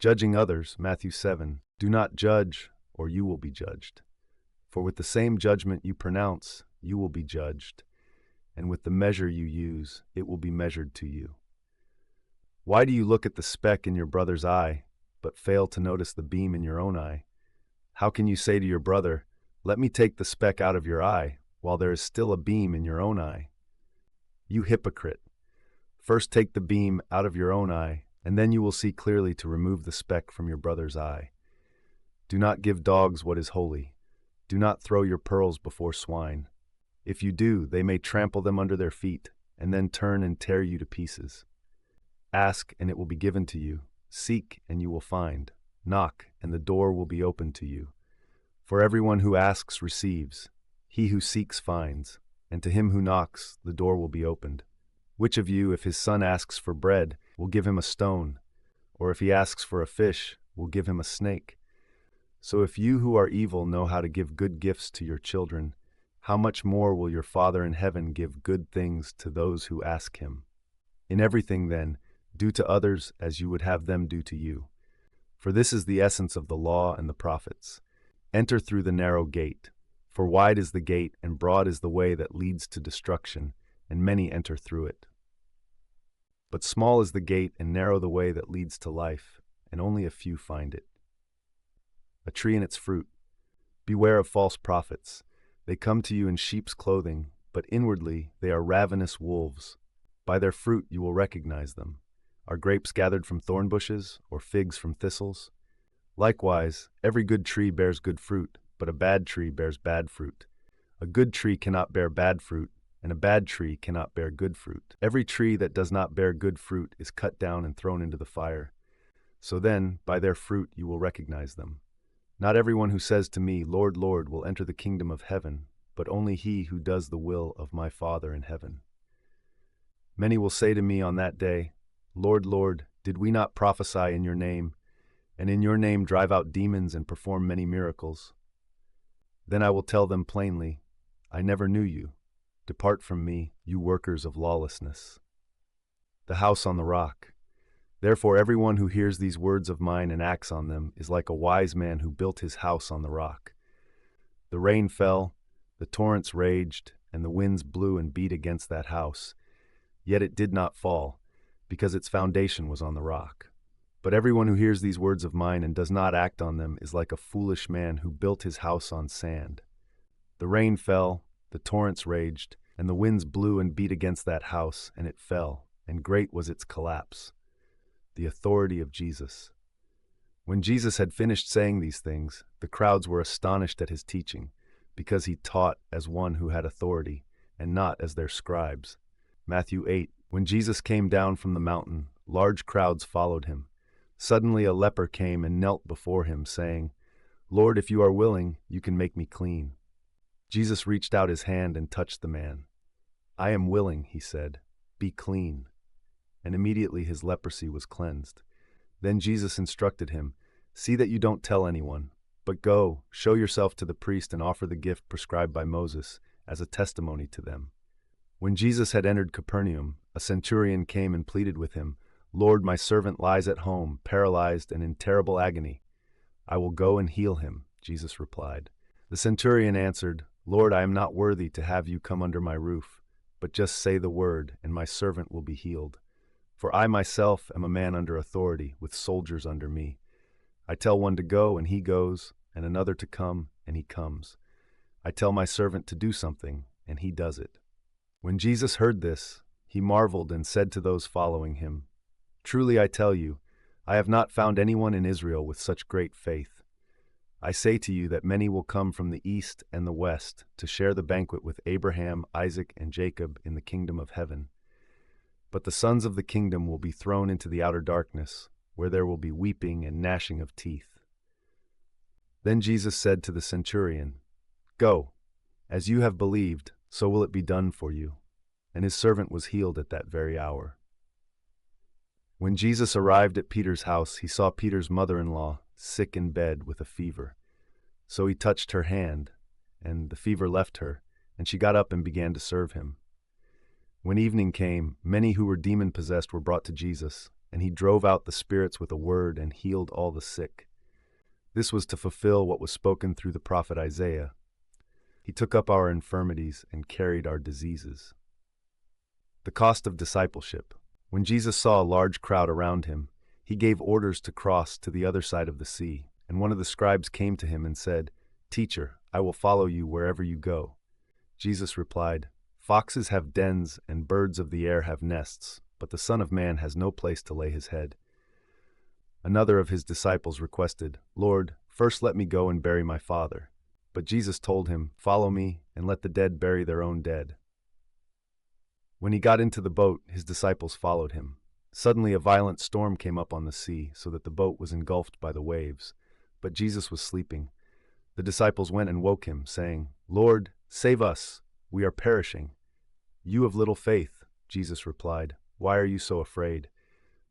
Judging others, Matthew 7. Do not judge, or you will be judged. For with the same judgment you pronounce, you will be judged, and with the measure you use, it will be measured to you. Why do you look at the speck in your brother's eye, but fail to notice the beam in your own eye? How can you say to your brother, "Let me take the speck out of your eye," while there is still a beam in your own eye? You hypocrite! First take the beam out of your own eye, and then you will see clearly to remove the speck from your brother's eye. Do not give dogs what is holy. Do not throw your pearls before swine. If you do, they may trample them under their feet, and then turn and tear you to pieces. Ask, and it will be given to you. Seek, and you will find. Knock, and the door will be opened to you. For everyone who asks receives. He who seeks finds. And to him who knocks, the door will be opened. Which of you, if his son asks for bread, will give him a stone? Or if he asks for a fish, will give him a snake? So if you who are evil know how to give good gifts to your children, how much more will your Father in heaven give good things to those who ask him? In everything, then, do to others as you would have them do to you. For this is the essence of the law and the prophets. Enter through the narrow gate, for wide is the gate and broad is the way that leads to destruction, and many enter through it. But small is the gate and narrow the way that leads to life, and only a few find it. A tree and its fruit. Beware of false prophets. They come to you in sheep's clothing, but inwardly they are ravenous wolves. By their fruit you will recognize them. Are grapes gathered from thorn bushes, or figs from thistles? Likewise, every good tree bears good fruit, but a bad tree bears bad fruit. A good tree cannot bear bad fruit, and a bad tree cannot bear good fruit. Every tree that does not bear good fruit is cut down and thrown into the fire. So then, by their fruit you will recognize them. Not everyone who says to me, "Lord, Lord," will enter the kingdom of heaven, but only he who does the will of my Father in heaven. Many will say to me on that day, "Lord, Lord, did we not prophesy in your name, and in your name drive out demons and perform many miracles?" Then I will tell them plainly, "I never knew you. Depart from me, you workers of lawlessness." The house on the rock. Therefore everyone who hears these words of mine and acts on them is like a wise man who built his house on the rock. The rain fell, the torrents raged, and the winds blew and beat against that house. Yet it did not fall, because its foundation was on the rock. But everyone who hears these words of mine and does not act on them is like a foolish man who built his house on sand. The rain fell, the torrents raged, and the winds blew and beat against that house, and it fell, and great was its collapse. The authority of Jesus. When Jesus had finished saying these things, the crowds were astonished at his teaching, because he taught as one who had authority, and not as their scribes. Matthew 8. When Jesus came down from the mountain, large crowds followed him. Suddenly a leper came and knelt before him, saying, "Lord, if you are willing, you can make me clean." Jesus reached out his hand and touched the man. "I am willing," he said, "be clean." And immediately his leprosy was cleansed. Then Jesus instructed him, "See that you don't tell anyone, but go, show yourself to the priest and offer the gift prescribed by Moses as a testimony to them." When Jesus had entered Capernaum, a centurion came and pleaded with him, "Lord, my servant lies at home, paralyzed and in terrible agony." "I will go and heal him," Jesus replied. The centurion answered, "Lord, I am not worthy to have you come under my roof, but just say the word, and my servant will be healed. For I myself am a man under authority, with soldiers under me. I tell one to go, and he goes, and another to come, and he comes. I tell my servant to do something, and he does it." When Jesus heard this, he marveled and said to those following him, "Truly I tell you, I have not found anyone in Israel with such great faith. I say to you that many will come from the east and the west to share the banquet with Abraham, Isaac, and Jacob in the kingdom of heaven. But the sons of the kingdom will be thrown into the outer darkness, where there will be weeping and gnashing of teeth." Then Jesus said to the centurion, "Go, as you have believed, so will it be done for you." And his servant was healed at that very hour. When Jesus arrived at Peter's house, he saw Peter's mother-in-law sick in bed with a fever. So he touched her hand, and the fever left her, and she got up and began to serve him. When evening came, many who were demon-possessed were brought to Jesus, and he drove out the spirits with a word and healed all the sick. This was to fulfill what was spoken through the prophet Isaiah. He took up our infirmities and carried our diseases. The cost of discipleship. When Jesus saw a large crowd around him, he gave orders to cross to the other side of the sea, and one of the scribes came to him and said, "Teacher, I will follow you wherever you go." Jesus replied, "Foxes have dens and birds of the air have nests, but the Son of Man has no place to lay his head." Another of his disciples requested, "Lord, first let me go and bury my father." But Jesus told him, "Follow me, and let the dead bury their own dead." When he got into the boat, his disciples followed him. Suddenly a violent storm came up on the sea, so that the boat was engulfed by the waves. But Jesus was sleeping. The disciples went and woke him, saying, "Lord, save us, we are perishing." "You of little faith," Jesus replied, "why are you so afraid?"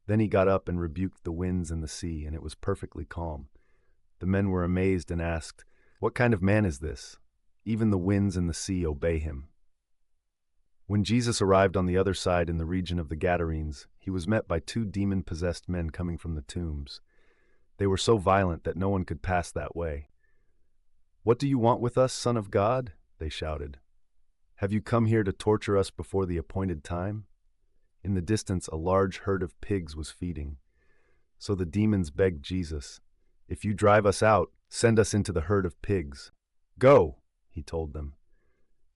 Then he got up and rebuked the winds and the sea, and it was perfectly calm. The men were amazed and asked, "What kind of man is this? Even the winds and the sea obey him." When Jesus arrived on the other side in the region of the Gadarenes, he was met by 2 demon-possessed men coming from the tombs. They were so violent that no one could pass that way. "What do you want with us, Son of God?" they shouted. "Have you come here to torture us before the appointed time?" In the distance, a large herd of pigs was feeding. So the demons begged Jesus, "If you drive us out, send us into the herd of pigs." "Go," he told them.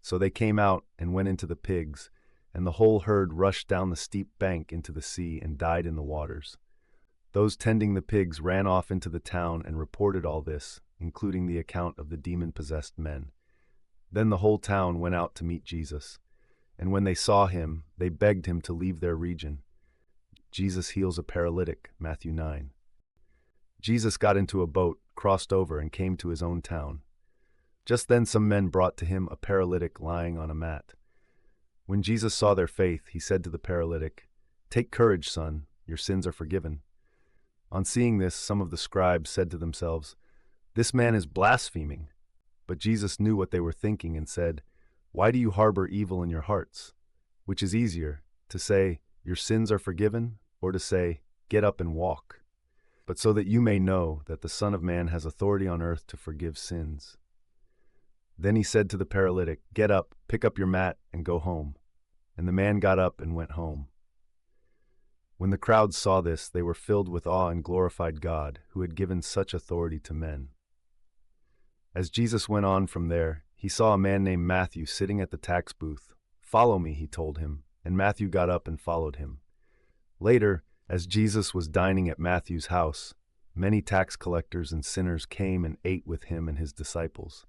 So they came out and went into the pigs, and the whole herd rushed down the steep bank into the sea and died in the waters. Those tending the pigs ran off into the town and reported all this, including the account of the demon-possessed men. Then the whole town went out to meet Jesus, and when they saw him, they begged him to leave their region. Jesus heals a paralytic, Matthew 9. Jesus got into a boat, crossed over, and came to his own town. Just then some men brought to him a paralytic lying on a mat. When Jesus saw their faith, he said to the paralytic, "Take courage, son, your sins are forgiven." On seeing this, some of the scribes said to themselves, "This man is blaspheming." But Jesus knew what they were thinking and said, "Why do you harbor evil in your hearts? Which is easier, to say, 'Your sins are forgiven,' or to say, 'Get up and walk'? But so that you may know that the Son of Man has authority on earth to forgive sins." Then he said to the paralytic, "Get up, pick up your mat, and go home." And the man got up and went home. When the crowd saw this, they were filled with awe and glorified God, who had given such authority to men. As Jesus went on from there, he saw a man named Mathhew sitting at the tax booth. "Follow me," he told him, and Mathhew got up and followed him. Later, as Jesus was dining at Matthew's house, many tax collectors and sinners came and ate with him and his disciples.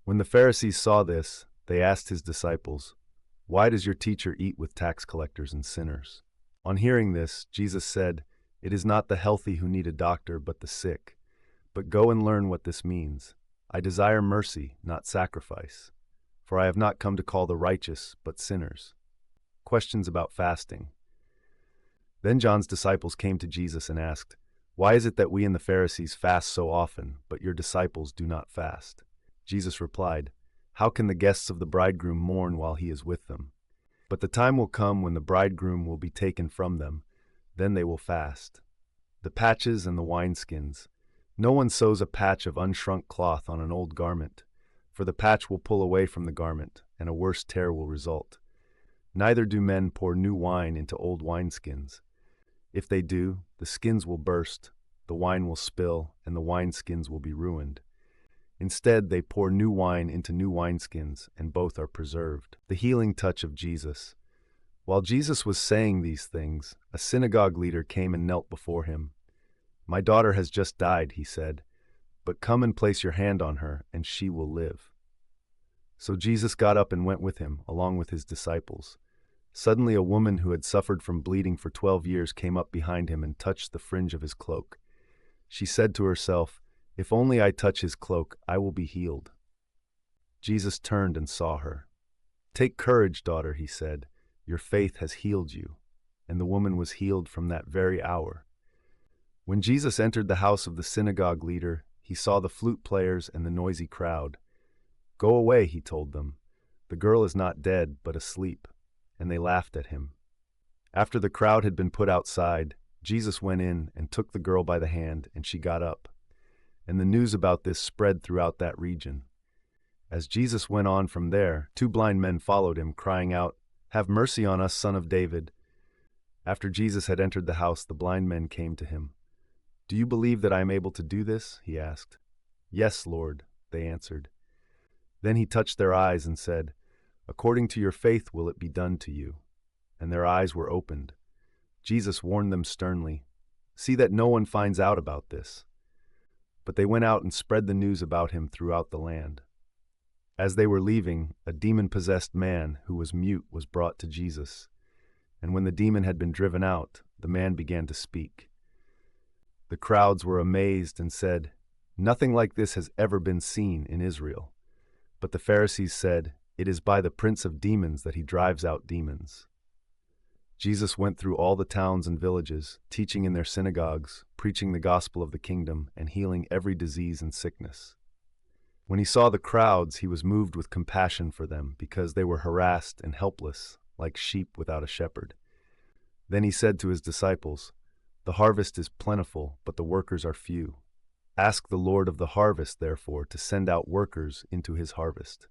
When the Pharisees saw this, they asked his disciples, "Why does your teacher eat with tax collectors and sinners?" On hearing this, Jesus said, "It is not the healthy who need a doctor, but the sick. But go and learn what this means. I desire mercy, not sacrifice. For I have not come to call the righteous, but sinners." Questions about fasting. Then John's disciples came to Jesus and asked, "Why is it that we and the Pharisees fast so often, but your disciples do not fast?" Jesus replied, "How can the guests of the bridegroom mourn while he is with them? But the time will come when the bridegroom will be taken from them. Then they will fast. The patches and the wineskins. No one sews a patch of unshrunk cloth on an old garment, for the patch will pull away from the garment, and a worse tear will result. Neither do men pour new wine into old wineskins. If they do, the skins will burst, the wine will spill, and the wineskins will be ruined. Instead, they pour new wine into new wineskins, and both are preserved." The healing touch of Jesus. While Jesus was saying these things, a synagogue leader came and knelt before him. "My daughter has just died," he said, "but come and place your hand on her, and she will live." So Jesus got up and went with him, along with his disciples. Suddenly a woman who had suffered from bleeding for 12 years came up behind him and touched the fringe of his cloak. She said to herself, "If only I touch his cloak, I will be healed." Jesus turned and saw her. "Take courage, daughter," he said. "Your faith has healed you." And the woman was healed from that very hour. When Jesus entered the house of the synagogue leader, he saw the flute players and the noisy crowd. "Go away," he told them. "The girl is not dead, but asleep." And they laughed at him. After the crowd had been put outside, Jesus went in and took the girl by the hand, and she got up. And the news about this spread throughout that region. As Jesus went on from there, 2 blind men followed him, crying out, "Have mercy on us, Son of David." After Jesus had entered the house, the blind men came to him. "Do you believe that I am able to do this?" he asked. "Yes, Lord," they answered. Then he touched their eyes and said, "According to your faith will it be done to you." And their eyes were opened. Jesus warned them sternly, "See that no one finds out about this." But they went out and spread the news about him throughout the land. As they were leaving, a demon-possessed man who was mute was brought to Jesus. And when the demon had been driven out, the man began to speak. The crowds were amazed and said, "Nothing like this has ever been seen in Israel." But the Pharisees said, "It is by the prince of demons that he drives out demons." Jesus went through all the towns and villages, teaching in their synagogues, preaching the gospel of the kingdom, and healing every disease and sickness. When he saw the crowds, he was moved with compassion for them, because they were harassed and helpless, like sheep without a shepherd. Then he said to his disciples, "The harvest is plentiful, but the workers are few. Ask the Lord of the harvest, therefore, to send out workers into his harvest."